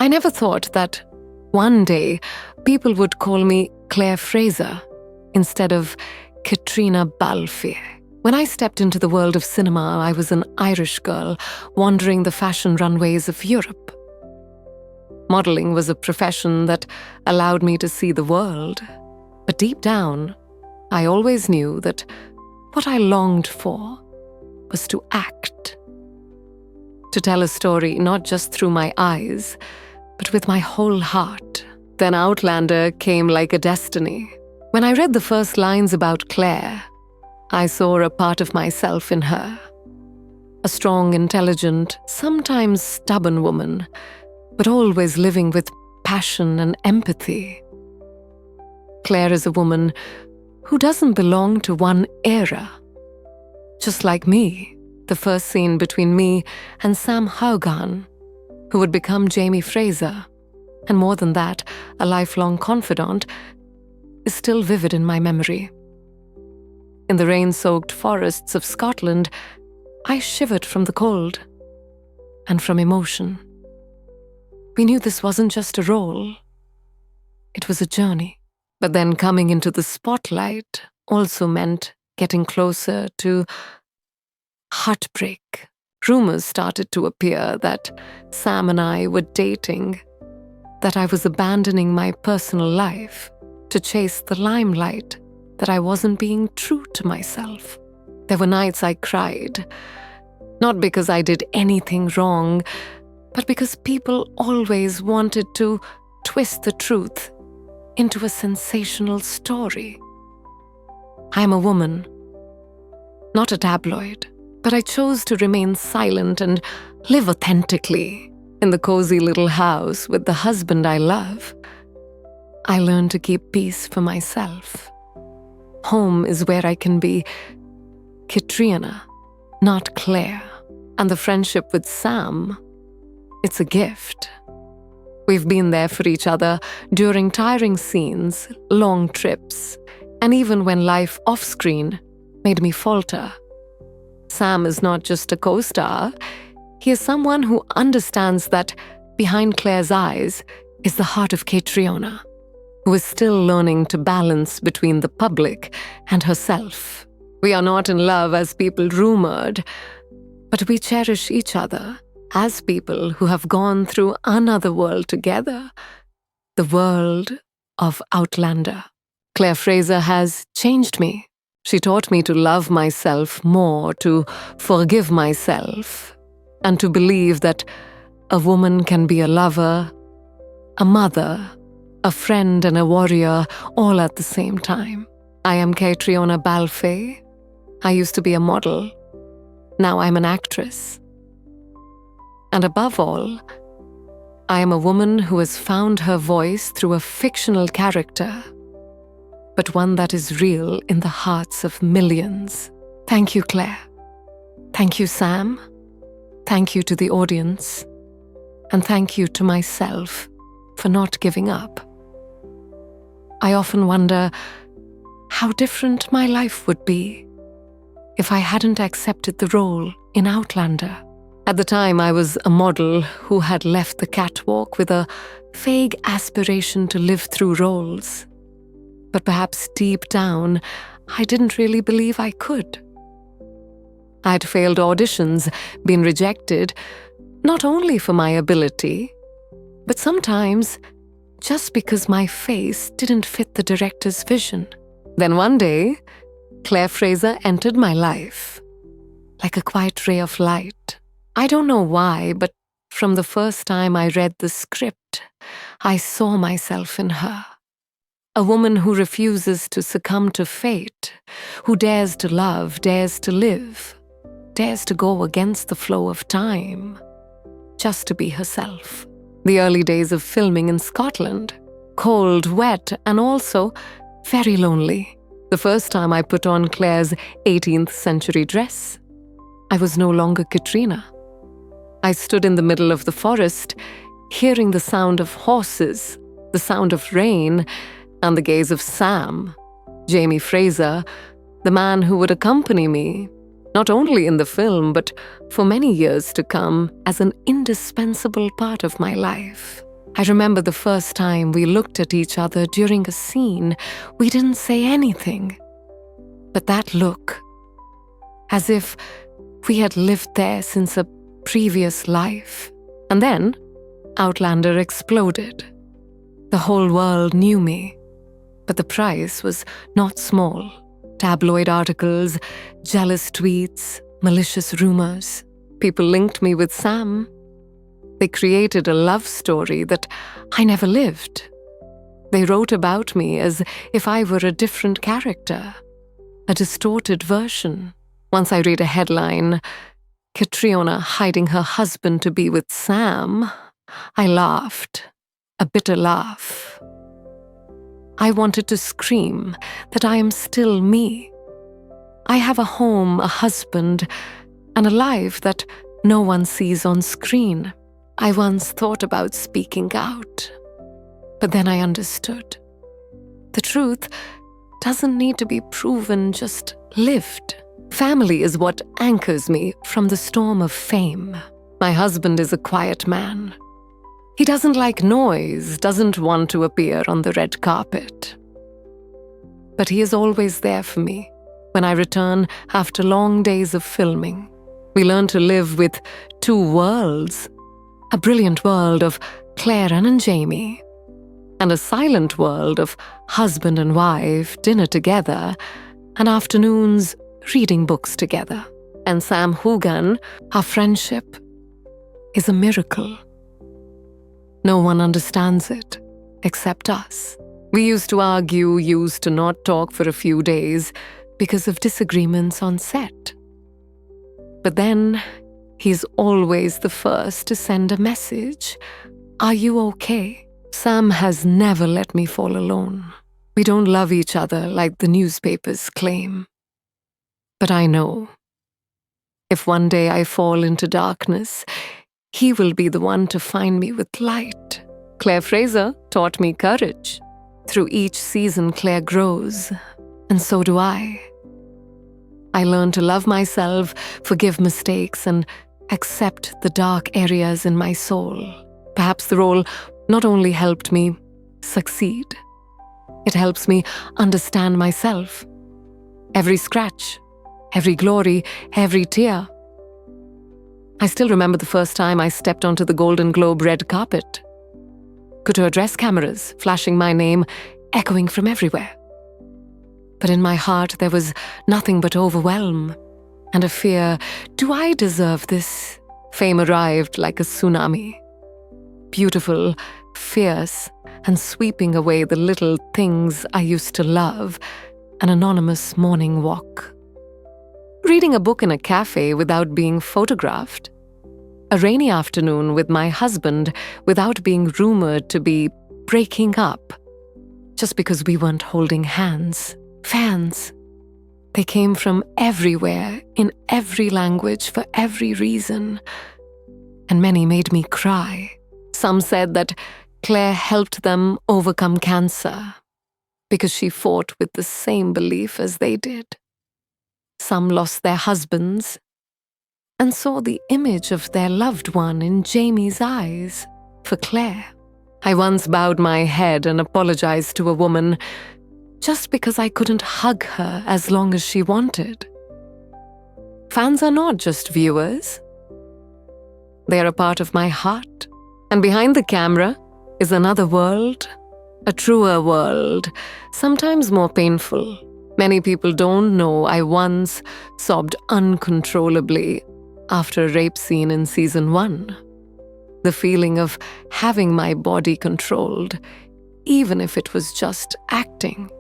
I never thought that one day people would call me Claire Fraser instead of Caitriona Balfe. When I stepped into the world of cinema, I was an Irish girl wandering the fashion runways of Europe. Modeling was a profession that allowed me to see the world, but deep down, I always knew that what I longed for was to act. To tell a story not just through my eyes, but with my whole heart. Then Outlander came like a destiny. When I read the first lines about Claire, I saw a part of myself in her. A strong, intelligent, sometimes stubborn woman, but always living with passion and empathy. Claire is a woman who doesn't belong to one era. Just like me, the first scene between me and Sam Haugan, who would become Jamie Fraser, and more than that, a lifelong confidant, is still vivid in my memory. In the rain-soaked forests of Scotland, I shivered from the cold and from emotion. We knew this wasn't just a role. It was a journey. But then coming into the spotlight also meant getting closer to heartbreak. Rumors started to appear that Sam and I were dating, that I was abandoning my personal life to chase the limelight, that I wasn't being true to myself. There were nights I cried, not because I did anything wrong, but because people always wanted to twist the truth into a sensational story. I'm a woman, not a tabloid, but I chose to remain silent and live authentically in the cozy little house with the husband I love. I learned to keep peace for myself. Home is where I can be Caitriona, not Claire. And the friendship with Sam, it's a gift. We've been there for each other during tiring scenes, long trips, and even when life off-screen made me falter. Sam is not just a co-star, he is someone who understands that behind Claire's eyes is the heart of Caitriona, who is still learning to balance between the public and herself. We are not in love as people rumored, but we cherish each other as people who have gone through another world together, the world of Outlander. Claire Fraser has changed me. She taught me to love myself more, to forgive myself, and to believe that a woman can be a lover, a mother, a friend, and a warrior all at the same time. I am Caitriona Balfe. I used to be a model. Now I'm an actress. And above all, I am a woman who has found her voice through a fictional character, but one that is real in the hearts of millions. Thank you, Claire. Thank you, Sam. Thank you to the audience. And thank you to myself for not giving up. I often wonder how different my life would be if I hadn't accepted the role in Outlander. At the time, I was a model who had left the catwalk with a vague aspiration to live through roles. But perhaps deep down, I didn't really believe I could. I'd failed auditions, been rejected, not only for my ability, but sometimes just because my face didn't fit the director's vision. Then one day, Claire Fraser entered my life, like a quiet ray of light. I don't know why, but from the first time I read the script, I saw myself in her. A woman who refuses to succumb to fate, who dares to love, dares to live, dares to go against the flow of time, just to be herself. The early days of filming in Scotland, cold, wet, and also very lonely. The first time I put on Claire's 18th century dress, I was no longer Caitriona. I stood in the middle of the forest, hearing the sound of horses, the sound of rain, and the gaze of Sam, Jamie Fraser, the man who would accompany me, not only in the film, but for many years to come, as an indispensable part of my life. I remember the first time we looked at each other during a scene. We didn't say anything. But that look, as if we had lived there since a previous life. And then, Outlander exploded. The whole world knew me. But the price was not small. Tabloid articles, jealous tweets, malicious rumors. People linked me with Sam. They created a love story that I never lived. They wrote about me as if I were a different character, a distorted version. Once I read a headline, Caitriona hiding her husband to be with Sam, I laughed, a bitter laugh. I wanted to scream that I am still me. I have a home, a husband, and a life that no one sees on screen. I once thought about speaking out, but then I understood. The truth doesn't need to be proven, just lived. Family is what anchors me from the storm of fame. My husband is a quiet man. He doesn't like noise, doesn't want to appear on the red carpet. But he is always there for me when I return after long days of filming. We learn to live with two worlds. A brilliant world of Claire and Jamie, and a silent world of husband and wife, dinner together, and afternoons reading books together. And Sam Hoogan, our friendship, is a miracle. No one understands it except us. We used to argue, used to not talk for a few days because of disagreements on set. But then, he's always the first to send a message. Are you okay? Sam has never let me fall alone. We don't love each other like the newspapers claim. But I know, if one day I fall into darkness, he will be the one to find me with light. Claire Fraser taught me courage. Through each season, Claire grows, and so do I. I learn to love myself, forgive mistakes, and accept the dark areas in my soul. Perhaps the role not only helped me succeed, it helps me understand myself. Every scratch, every glory, every tear. I still remember the first time I stepped onto the Golden Globe red carpet. Couture dress cameras flashing my name, echoing from everywhere. But in my heart there was nothing but overwhelm and a fear, do I deserve this? Fame arrived like a tsunami. Beautiful, fierce, and sweeping away the little things I used to love, an anonymous morning walk. Reading a book in a cafe without being photographed. A rainy afternoon with my husband without being rumored to be breaking up, just because we weren't holding hands. Fans. They came from everywhere, in every language, for every reason. And many made me cry. Some said that Claire helped them overcome cancer because she fought with the same belief as they did. Some lost their husbands and saw the image of their loved one in Jamie's eyes for Claire. I once bowed my head and apologized to a woman just because I couldn't hug her as long as she wanted. Fans are not just viewers. They are a part of my heart. And behind the camera is another world, a truer world, sometimes more painful. Many people don't know I once sobbed uncontrollably after a rape scene in season 1. The feeling of having my body controlled, even if it was just acting,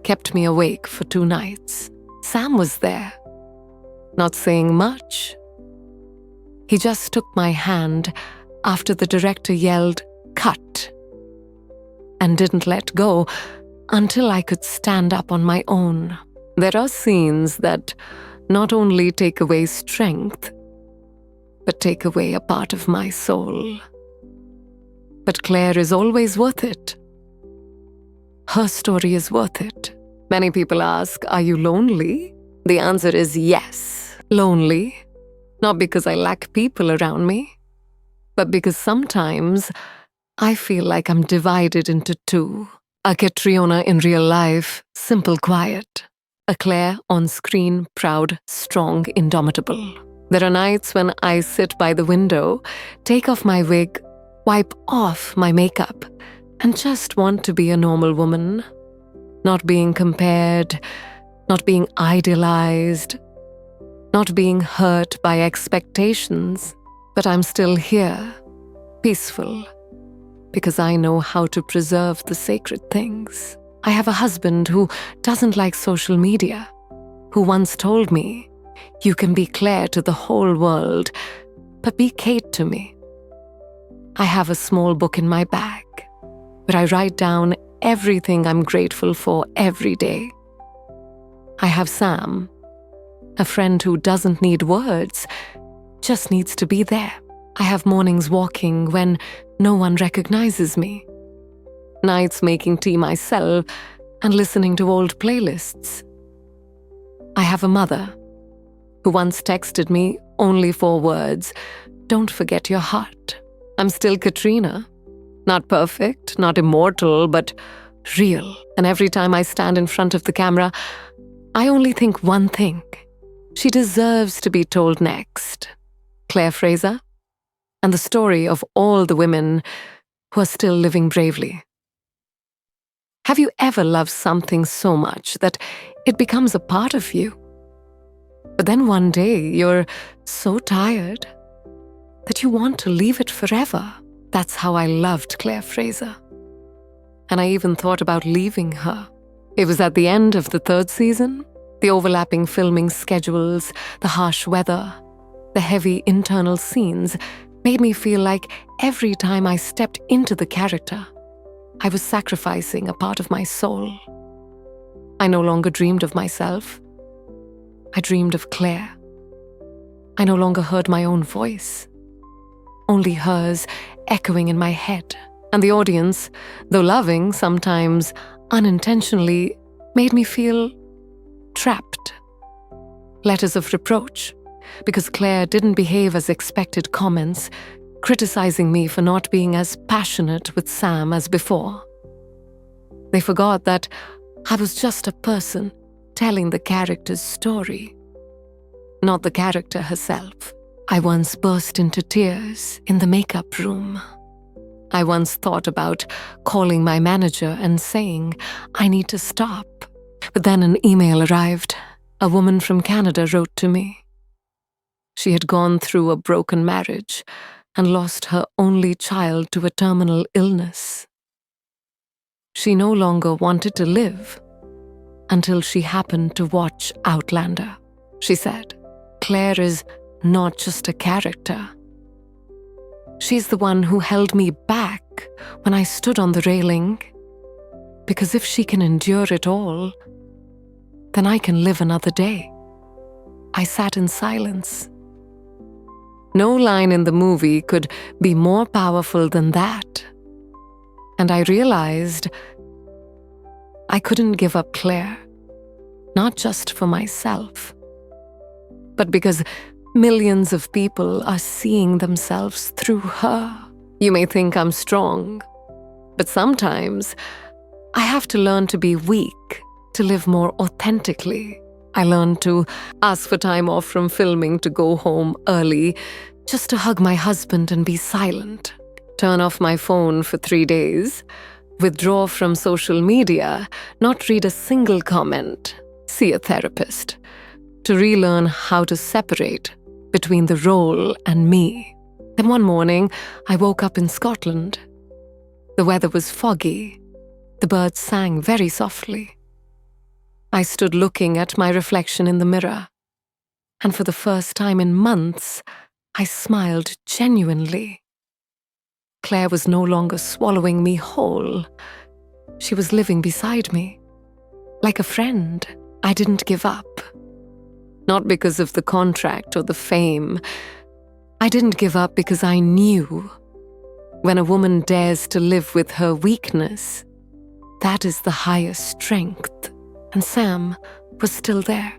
kept me awake for 2 nights. Sam was there, not saying much. He just took my hand after the director yelled, "Cut," and didn't let go until I could stand up on my own. There are scenes that not only take away strength, but take away a part of my soul. But Claire is always worth it. Her story is worth it. Many people ask, are you lonely? The answer is yes, lonely. Not because I lack people around me, but because sometimes I feel like I'm divided into two. A Caitriona in real life, simple, quiet. A Claire on screen, proud, strong, indomitable. There are nights when I sit by the window, take off my wig, wipe off my makeup, and just want to be a normal woman. Not being compared, not being idealized, not being hurt by expectations. But I'm still here, peaceful, because I know how to preserve the sacred things. I have a husband who doesn't like social media, who once told me, "You can be Claire to the whole world, but be Kate to me." I have a small book in my bag, where I write down everything I'm grateful for every day. I have Sam, a friend who doesn't need words, just needs to be there. I have mornings walking when no one recognizes me, nights making tea myself and listening to old playlists. I have a mother who once texted me only 4 words, "Don't forget your heart." I'm still Caitriona, not perfect, not immortal, but real. And every time I stand in front of the camera, I only think one thing: she deserves to be told next. Claire Fraser, and the story of all the women who are still living bravely. Have you ever loved something so much that it becomes a part of you? But then one day you're so tired that you want to leave it forever. That's how I loved Claire Fraser. And I even thought about leaving her. It was at the end of the 3rd season, the overlapping filming schedules, the harsh weather, the heavy internal scenes made me feel like every time I stepped into the character, I was sacrificing a part of my soul. I no longer dreamed of myself. I dreamed of Claire. I no longer heard my own voice, only hers echoing in my head. And the audience, though loving, sometimes unintentionally, made me feel trapped. Letters of reproach, because Claire didn't behave as expected, comments, criticizing me for not being as passionate with Sam as before. They forgot that I was just a person telling the character's story, not the character herself. I once burst into tears in the makeup room. I once thought about calling my manager and saying, "I need to stop." But then an email arrived. A woman from Canada wrote to me. She had gone through a broken marriage and lost her only child to a terminal illness. She no longer wanted to live until she happened to watch Outlander. She said, "Claire is not just a character. She's the one who held me back when I stood on the railing, because if she can endure it all, then I can live another day." I sat in silence. No line in the movie could be more powerful than that. And I realized I couldn't give up Claire, not just for myself, but because millions of people are seeing themselves through her. You may think I'm strong, but sometimes I have to learn to be weak to live more authentically. I learned to ask for time off from filming to go home early, just to hug my husband and be silent, turn off my phone for 3 days, withdraw from social media, not read a single comment, see a therapist, to relearn how to separate between the role and me. Then one morning, I woke up in Scotland. The weather was foggy. The birds sang very softly. I stood looking at my reflection in the mirror, and for the first time in months, I smiled genuinely. Claire was no longer swallowing me whole. She was living beside me. Like a friend, I didn't give up. Not because of the contract or the fame. I didn't give up because I knew when a woman dares to live with her weakness, that is the highest strength. And Sam was still there.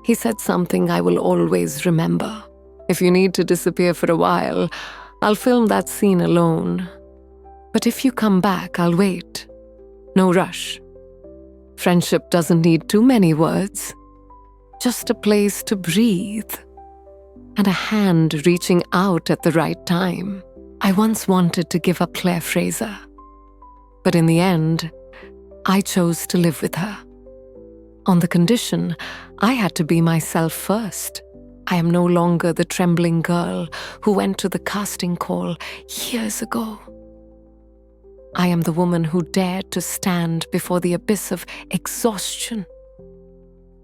He said something I will always remember. "If you need to disappear for a while, I'll film that scene alone. But if you come back, I'll wait. No rush. Friendship doesn't need too many words. Just a place to breathe. And a hand reaching out at the right time. I once wanted to give up Claire Fraser. But in the end, I chose to live with her. On the condition, I had to be myself first. I am no longer the trembling girl who went to the casting call years ago. I am the woman who dared to stand before the abyss of exhaustion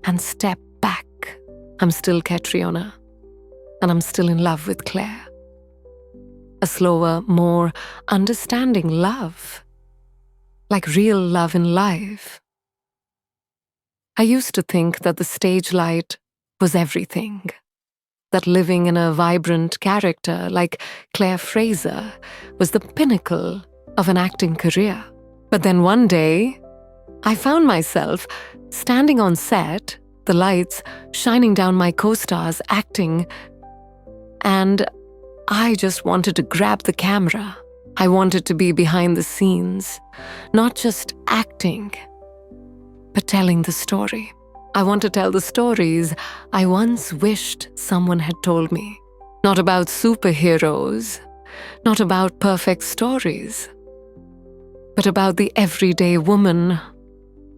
and step back. I'm still Caitriona, and I'm still in love with Claire. A slower, more understanding love, like real love in life. I used to think that the stage light was everything, that living in a vibrant character like Claire Fraser was the pinnacle of an acting career. But then one day, I found myself standing on set, the lights shining down my co-stars acting, and I just wanted to grab the camera. I wanted to be behind the scenes, not just acting, but telling the story. I want to tell the stories I once wished someone had told me. Not about superheroes, not about perfect stories, but about the everyday woman,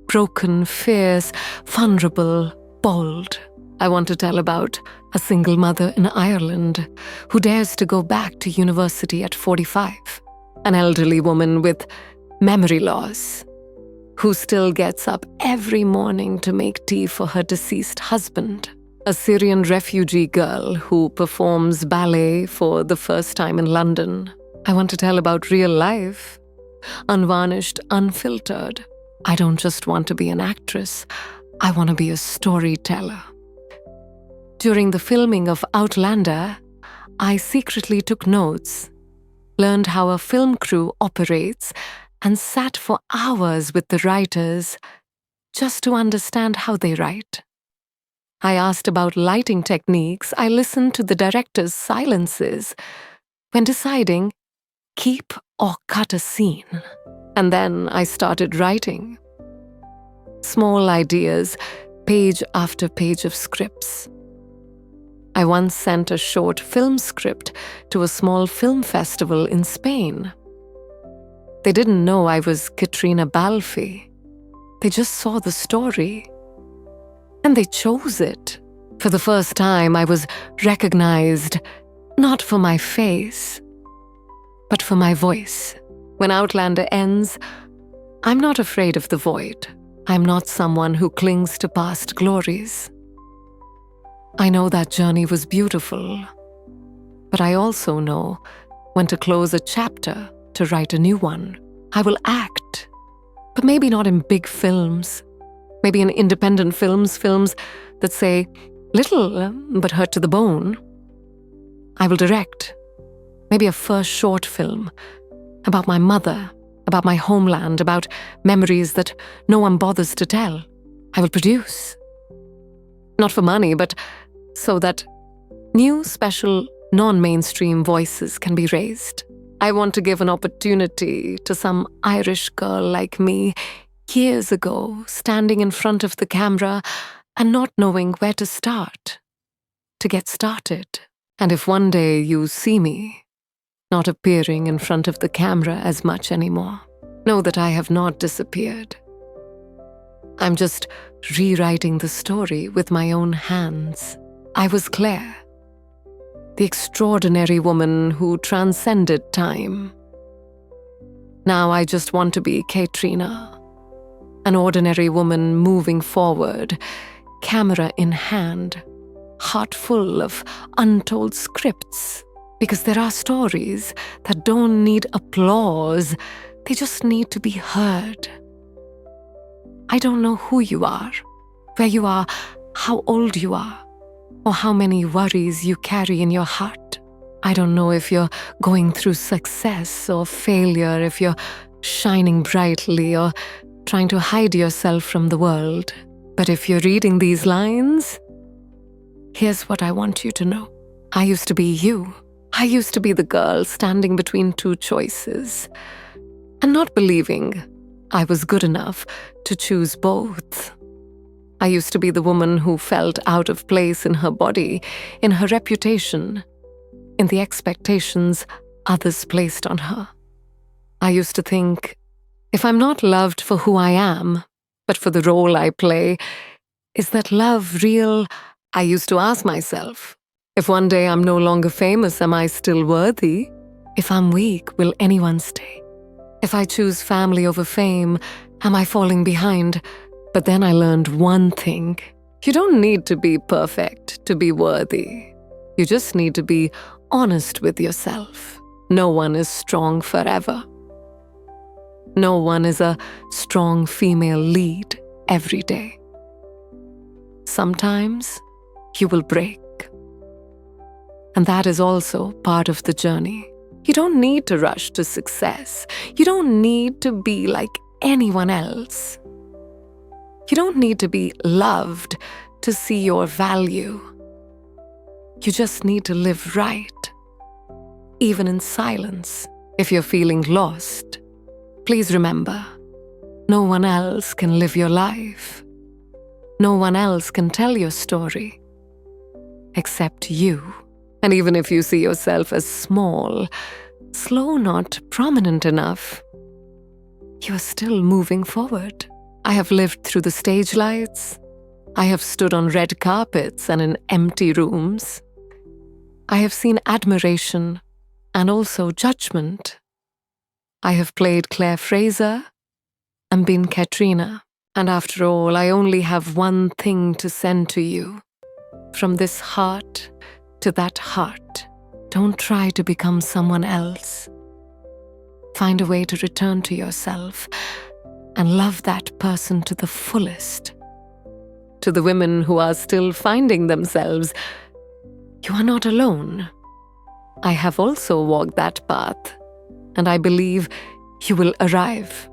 broken, fierce, vulnerable, bold. I want to tell about a single mother in Ireland who dares to go back to university at 45, an elderly woman with memory loss, who still gets up every morning to make tea for her deceased husband, a Syrian refugee girl who performs ballet for the first time in London. I want to tell about real life, unvarnished, unfiltered. I don't just want to be an actress, I want to be a storyteller. During the filming of Outlander, I secretly took notes, learned how a film crew operates, and sat for hours with the writers just to understand how they write. I asked about lighting techniques. I listened to the director's silences when deciding keep or cut a scene. And then I started writing. Small ideas, page after page of scripts. I once sent a short film script to a small film festival in Spain. They didn't know I was Caitriona Balfe. They just saw the story. And they chose it. For the first time, I was recognized, not for my face, but for my voice. When Outlander ends, I'm not afraid of the void. I'm not someone who clings to past glories. I know that journey was beautiful, but I also know when to close a chapter to write a new one. I will act, but maybe not in big films. Maybe in independent films that say little but hurt to the bone. I will direct, maybe a first short film about my mother, about my homeland, about memories that no one bothers to tell. I will produce. Not for money, but so that new, special, non-mainstream voices can be raised. I want to give an opportunity to some Irish girl like me years ago, standing in front of the camera and not knowing where to start, to get started. And if one day you see me, not appearing in front of the camera as much anymore, know that I have not disappeared. I'm just rewriting the story with my own hands. I was Claire, the extraordinary woman who transcended time. Now I just want to be Caitriona, an ordinary woman moving forward, camera in hand, heart full of untold scripts. Because there are stories that don't need applause, they just need to be heard. I don't know who you are, where you are, how old you are, or how many worries you carry in your heart. I don't know if you're going through success or failure, if you're shining brightly or trying to hide yourself from the world. But if you're reading these lines, here's what I want you to know. I used to be you. I used to be the girl standing between two choices. and not believing I was good enough to choose both. I used to be the woman who felt out of place in her body, in her reputation, in the expectations others placed on her. I used to think, if I'm not loved for who I am, but for the role I play, is that love real? I used to ask myself, if one day I'm no longer famous, am I still worthy? If I'm weak, will anyone stay? If I choose family over fame, am I falling behind? But then I learned one thing. You don't need to be perfect to be worthy. You just need to be honest with yourself. No one is strong forever. No one is a strong female lead every day. Sometimes you will break. And that is also part of the journey. You don't need to rush to success. You don't need to be like anyone else. You don't need to be loved to see your value. You just need to live right, even in silence. If you're feeling lost, please remember, no one else can live your life. No one else can tell your story except you. And even if you see yourself as small, slow, not prominent enough, you are still moving forward. I have lived through the stage lights. I have stood on red carpets and in empty rooms. I have seen admiration and also judgment. I have played Claire Fraser and been Caitriona. And after all, I only have one thing to send to you. From this heart to that heart, don't try to become someone else. Find a way to return to yourself and love that person to the fullest. To the women who are still finding themselves, you are not alone. I have also walked that path, and I believe you will arrive.